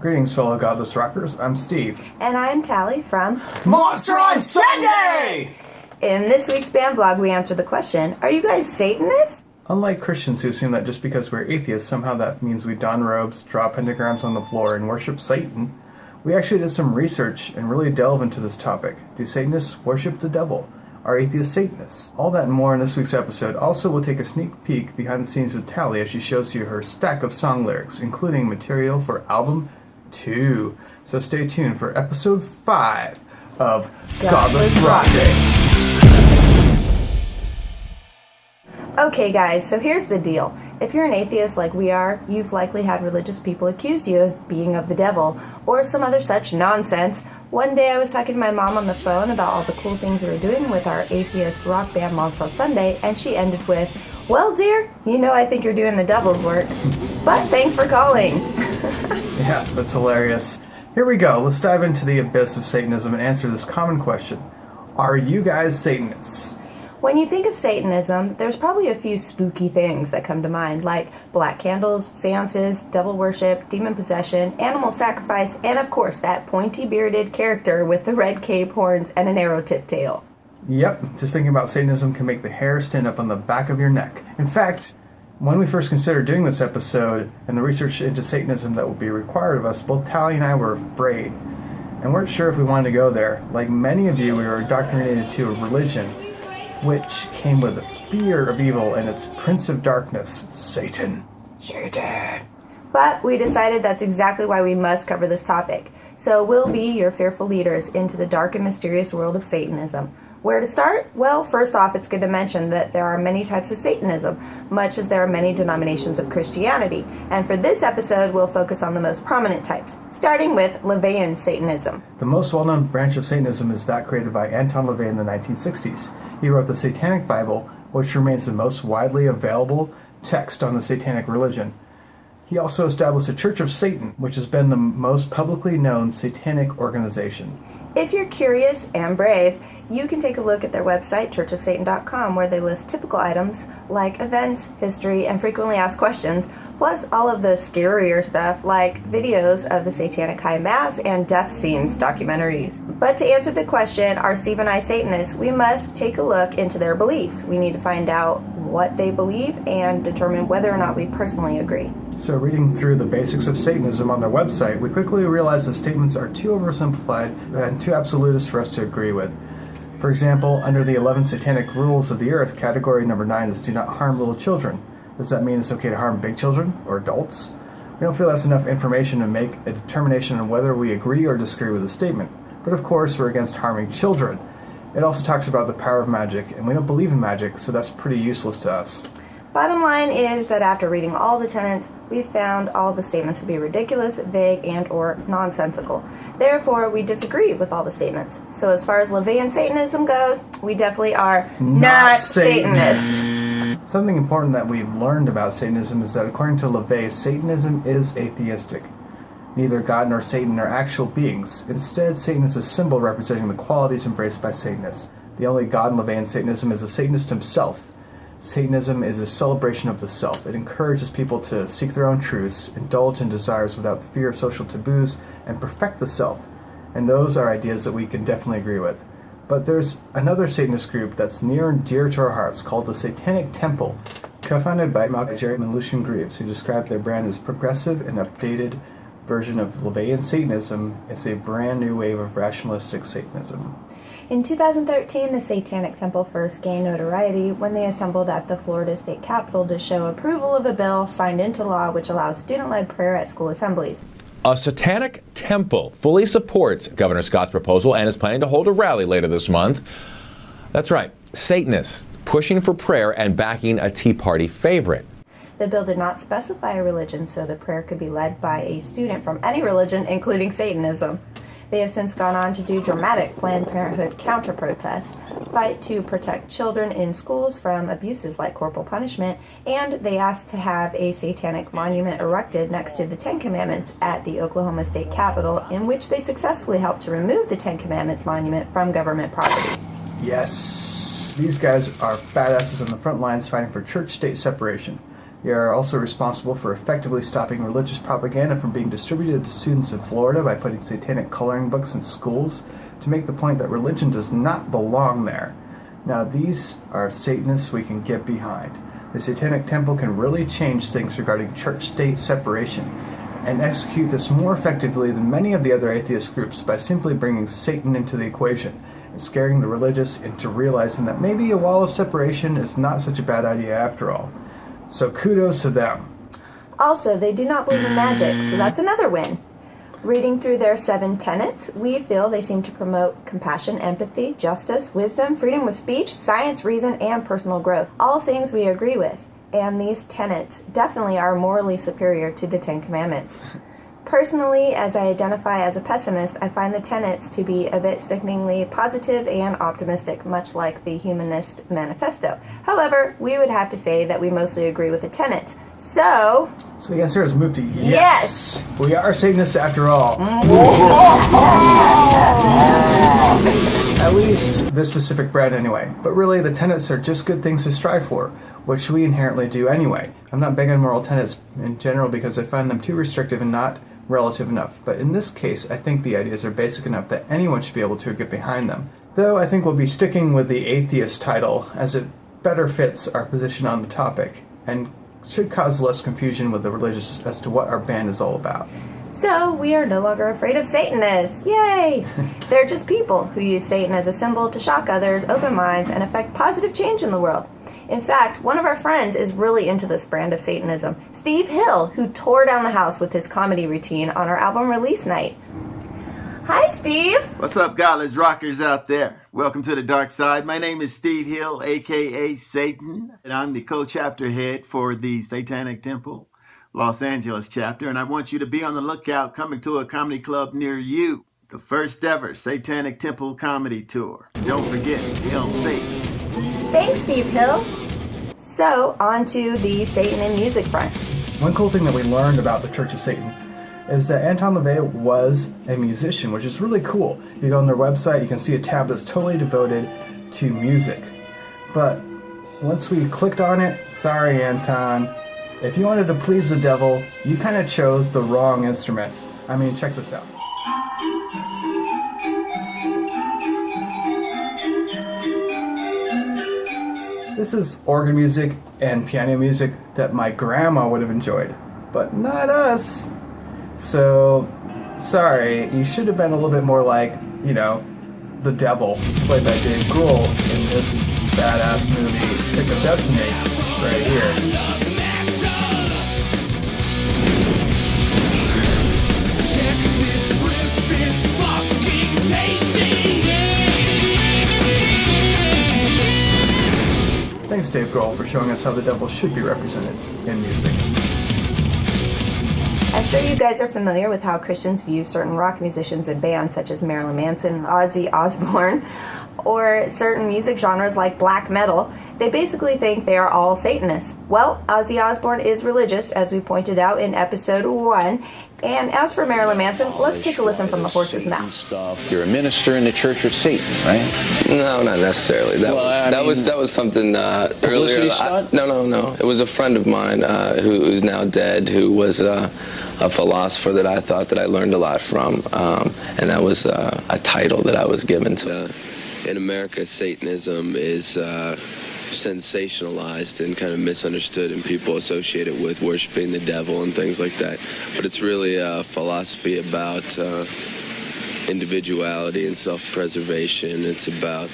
Greetings, fellow Godless Rockers. I'm Steve. And I'm Tally from Monster on Sunday! In this week's band vlog, we answer the question, are you guys Satanists? Unlike Christians who assume that just because we're atheists, somehow that means we don robes, draw pentagrams on the floor, and worship Satan, we actually did some research and really delve into this topic. Do Satanists worship the devil? Are atheists Satanists? All that and more in this week's episode. Also, we'll take a sneak peek behind the scenes with Tally as she shows you her stack of song lyrics, including material for album 2. So stay tuned for episode 5 of Godless Rockers. Okay guys, so here's the deal. If you're an atheist like we are, you've likely had religious people accuse you of being of the devil, or some other such nonsense. One day I was talking to my mom on the phone about all the cool things we were doing with our atheist rock band Monster on Sunday, and she ended with, well dear, you know I think you're doing the devil's work. But thanks for calling. Yeah, that's hilarious. Here we go. Let's dive into the abyss of Satanism and answer this common question. Are you guys Satanists? When you think of Satanism, there's probably a few spooky things that come to mind, like black candles, seances, devil worship, demon possession, animal sacrifice, and of course that pointy-bearded character with the red cape, horns, and an arrow-tipped tail. Yep, just thinking about Satanism can make the hair stand up on the back of your neck. In fact, when we first considered doing this episode and the research into Satanism that would be required of us, both Tally and I were afraid and weren't sure if we wanted to go there. Like many of you, we were indoctrinated to a religion which came with fear of evil and its prince of darkness, Satan. Satan. But we decided that's exactly why we must cover this topic. So we'll be your fearful leaders into the dark and mysterious world of Satanism. Where to start? Well, first off, it's good to mention that there are many types of Satanism, much as there are many denominations of Christianity. And for this episode, we'll focus on the most prominent types, starting with Laveyan Satanism. The most well-known branch of Satanism is that created by Anton LaVey in the 1960s. He wrote the Satanic Bible, which remains the most widely available text on the satanic religion. He also established the Church of Satan, which has been the most publicly known satanic organization. If you're curious and brave, you can take a look at their website, churchofsatan.com, where they list typical items like events, history, and frequently asked questions, plus all of the scarier stuff like videos of the Satanic High Mass and death scenes documentaries. But to answer the question, are Steve and I Satanists, we must take a look into their beliefs. We need to find out what they believe and determine whether or not we personally agree. So reading through the basics of Satanism on their website, we quickly realized the statements are too oversimplified and too absolutist for us to agree with. For example, under the 11 satanic rules of the earth, category number 9 is do not harm little children. Does that mean it's okay to harm big children or adults? We don't feel that's enough information to make a determination on whether we agree or disagree with the statement. But of course, we're against harming children. It also talks about the power of magic, and we don't believe in magic, so that's pretty useless to us. Bottom line is that after reading all the tenets, we found all the statements to be ridiculous, vague, and or nonsensical. Therefore, we disagree with all the statements. So as far as Laveyan Satanism goes, we definitely are not Satanists. Something important that we've learned about Satanism is that according to LaVey, Satanism is atheistic. Neither God nor Satan are actual beings. Instead, Satan is a symbol representing the qualities embraced by Satanists. The only God in Laveyan Satanism is the Satanist himself. Satanism is a celebration of the self. It encourages people to seek their own truths, indulge in desires without the fear of social taboos, and perfect the self. And those are ideas that we can definitely agree with. But there's another Satanist group that's near and dear to our hearts called the Satanic Temple, co-founded by Malcolm Jerry and Lucian Greaves, who described their brand as progressive and updated version of Laveyan Satanism. It's a brand new wave of rationalistic Satanism. In 2013, the Satanic Temple first gained notoriety when they assembled at the Florida State Capitol to show approval of a bill signed into law which allows student-led prayer at school assemblies. A Satanic Temple fully supports Governor Scott's proposal and is planning to hold a rally later this month. That's right, Satanists pushing for prayer and backing a Tea Party favorite. The bill did not specify a religion, so the prayer could be led by a student from any religion, including Satanism. They have since gone on to do dramatic Planned Parenthood counter-protests, fight to protect children in schools from abuses like corporal punishment, and they asked to have a satanic monument erected next to the Ten Commandments at the Oklahoma State Capitol, in which they successfully helped to remove the Ten Commandments monument from government property. Yes, these guys are badasses on the front lines fighting for church-state separation. We are also responsible for effectively stopping religious propaganda from being distributed to students in Florida by putting satanic coloring books in schools to make the point that religion does not belong there. Now, these are Satanists we can get behind. The Satanic Temple can really change things regarding church-state separation and execute this more effectively than many of the other atheist groups by simply bringing Satan into the equation and scaring the religious into realizing that maybe a wall of separation is not such a bad idea after all. So kudos to them. Also, they do not believe in magic, so that's another win. Reading through their 7 tenets, we feel they seem to promote compassion, empathy, justice, wisdom, freedom of speech, science, reason, and personal growth. All things we agree with. And these tenets definitely are morally superior to the 10 Commandments. Personally, as I identify as a pessimist, I find the tenets to be a bit sickeningly positive and optimistic, much like the Humanist Manifesto. However, we would have to say that we mostly agree with the tenets. So the answer is moved to yes! We are Satanists after all. At least this specific brand anyway. But really, the tenets are just good things to strive for, which we inherently do anyway. I'm not big on moral tenets in general because I find them too restrictive and not relative enough. But in this case, I think the ideas are basic enough that anyone should be able to get behind them. Though I think we'll be sticking with the atheist title as it better fits our position on the topic and should cause less confusion with the religious as to what our band is all about. So, we are no longer afraid of Satanists. Yay! They're just people who use Satan as a symbol to shock others, open minds, and affect positive change in the world. In fact, one of our friends is really into this brand of Satanism, Steve Hill, who tore down the house with his comedy routine on our album release night. Hi, Steve! What's up, Godless Rockers out there? Welcome to the dark side. My name is Steve Hill, a.k.a. Satan, and I'm the co-chapter head for the Satanic Temple Los Angeles chapter, and I want you to be on the lookout coming to a comedy club near you. The first ever Satanic Temple comedy tour. Don't forget, Hail Satan. Thanks, Steve Hill. So, on to the Satan and music front. One cool thing that we learned about the Church of Satan is that Anton LaVey was a musician, which is really cool. You go on their website, you can see a tab that's totally devoted to music. But once we clicked on it, sorry Anton, if you wanted to please the devil, you kind of chose the wrong instrument. I mean, check this out. This is organ music and piano music that my grandma would have enjoyed, but not us. So, sorry, you should have been a little bit more like, the devil, played by Dave Grohl in this badass movie, Pick of Destiny, right here. Thanks, Dave Grohl, for showing us how the devil should be represented in music. I'm sure you guys are familiar with how Christians view certain rock musicians and bands such as Marilyn Manson and Ozzy Osbourne, or certain music genres like black metal. They basically think they are all Satanists. Well, Ozzy Osbourne is religious, as we pointed out in episode 1. And as for Marilyn Manson, let's take a listen from the horse's mouth. You're a minister in the Church of Satan, right? No, not necessarily. That was something earlier. No. It was a friend of mine who's now dead, who was a philosopher that I thought that I learned a lot from, and that was a title that I was given to. In America, Satanism is sensationalized and kind of misunderstood, and people associate it with worshiping the devil and things like that. But it's really a philosophy about individuality and self-preservation. It's about,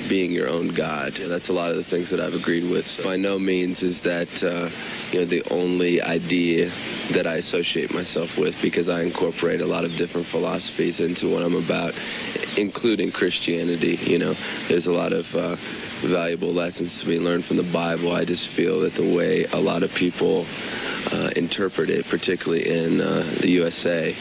being your own God. That's a lot of the things that I've agreed with. So by no means is that, the only idea that I associate myself with, because I incorporate a lot of different philosophies into what I'm about, including Christianity. There's a lot of valuable lessons to be learned from the Bible. I just feel that the way a lot of people interpret it, particularly in the USA,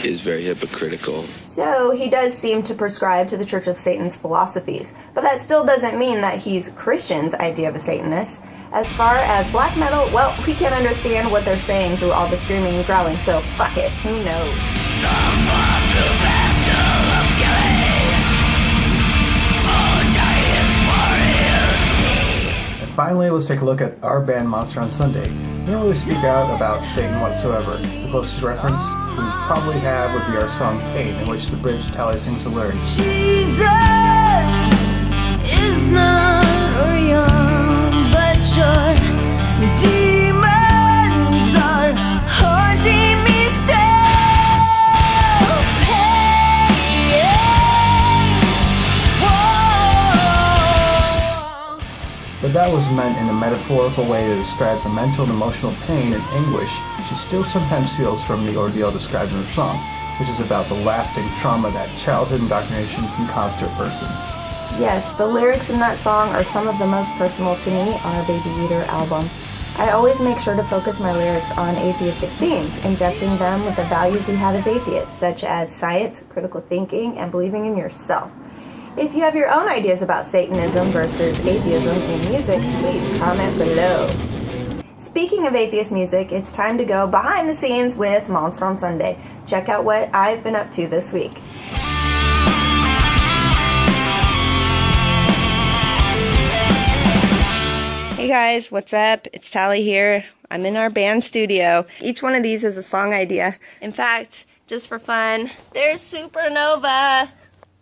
is very hypocritical. So he does seem to prescribe to the Church of Satan's philosophies, but that still doesn't mean that he's Christian's idea of a Satanist. As far as black metal, well, we can't understand what they're saying through all the screaming and growling, so fuck it, who knows? Finally, let's take a look at our band Monster on Sunday. We don't really speak out about Satan whatsoever. The closest reference we probably have would be our song Pain, in which the bridge Tally sings the lyrics. Jesus is not real, but your demons are haunting me still. Hey, whoa. But that was meant in a metaphorical way to describe the mental and emotional pain and anguish she still sometimes feels from the ordeal described in the song, which is about the lasting trauma that childhood indoctrination can cause to a person. Yes, the lyrics in that song are some of the most personal to me on our Baby Eater album. I always make sure to focus my lyrics on atheistic themes, injecting them with the values we have as atheists, such as science, critical thinking, and believing in yourself. If you have your own ideas about Satanism versus atheism in music, please comment below. Speaking of atheist music, it's time to go behind the scenes with Monster on Sunday. Check out what I've been up to this week. Hey guys, what's up? It's Tally here. I'm in our band studio. Each one of these is a song idea. In fact, just for fun, there's Supernova.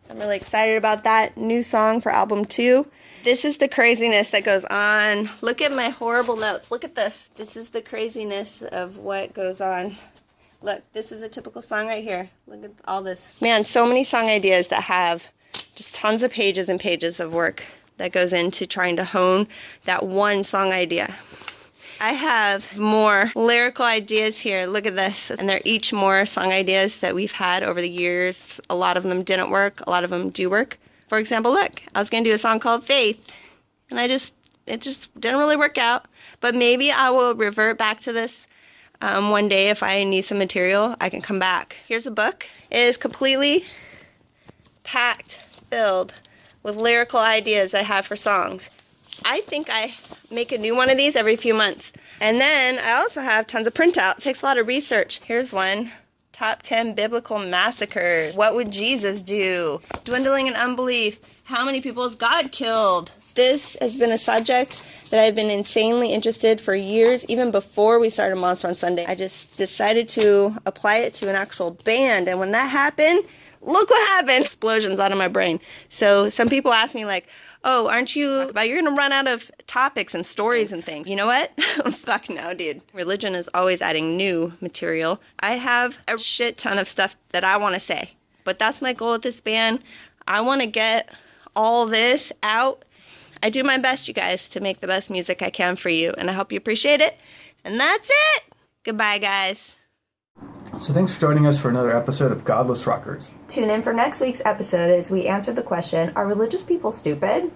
I'm really excited about that new song for album 2. This is the craziness that goes on. Look at my horrible notes. Look at this. This is the craziness of what goes on. Look, this is a typical song right here. Look at all this. Man, so many song ideas that have just tons of pages and pages of work that goes into trying to hone that one song idea. I have more lyrical ideas here. Look at this. And they're each more song ideas that we've had over the years. A lot of them didn't work. A lot of them do work. For example, look, I was going to do a song called Faith. And it just didn't really work out. But maybe I will revert back to this one day. If I need some material, I can come back. Here's a book. It is completely packed, filled with lyrical ideas I have for songs. I think I make a new one of these every few months. And then I also have tons of printouts. It takes a lot of research. Here's one. Top 10 biblical massacres. What would Jesus do? Dwindling in unbelief. How many people has God killed? This has been a subject that I've been insanely interested for years, even before we started Monster on Sunday. I just decided to apply it to an actual band. And when that happened, look what happened. Explosions out of my brain. So some people ask me like, oh, aren't you, you're going to run out of topics and stories and things. You know what? Fuck no, dude. Religion is always adding new material. I have a shit ton of stuff that I want to say. But that's my goal with this band. I want to get all this out. I do my best, you guys, to make the best music I can for you. And I hope you appreciate it. And that's it. Goodbye, guys. So thanks for joining us for another episode of Godless Rockers. Tune in for next week's episode as we answer the question, are religious people stupid?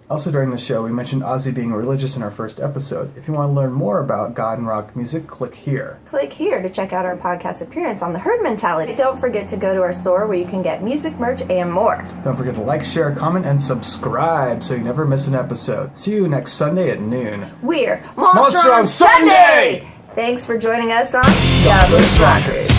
Also during the show, we mentioned Ozzy being religious in our first episode. If you want to learn more about God and rock music, click here. Click here to check out our podcast appearance on The Herd Mentality. Don't forget to go to our store where you can get music, merch, and more. Don't forget to like, share, comment, and subscribe so you never miss an episode. See you next Sunday at noon. We're Monster on Sunday! Thanks for joining us on Godless Rockers.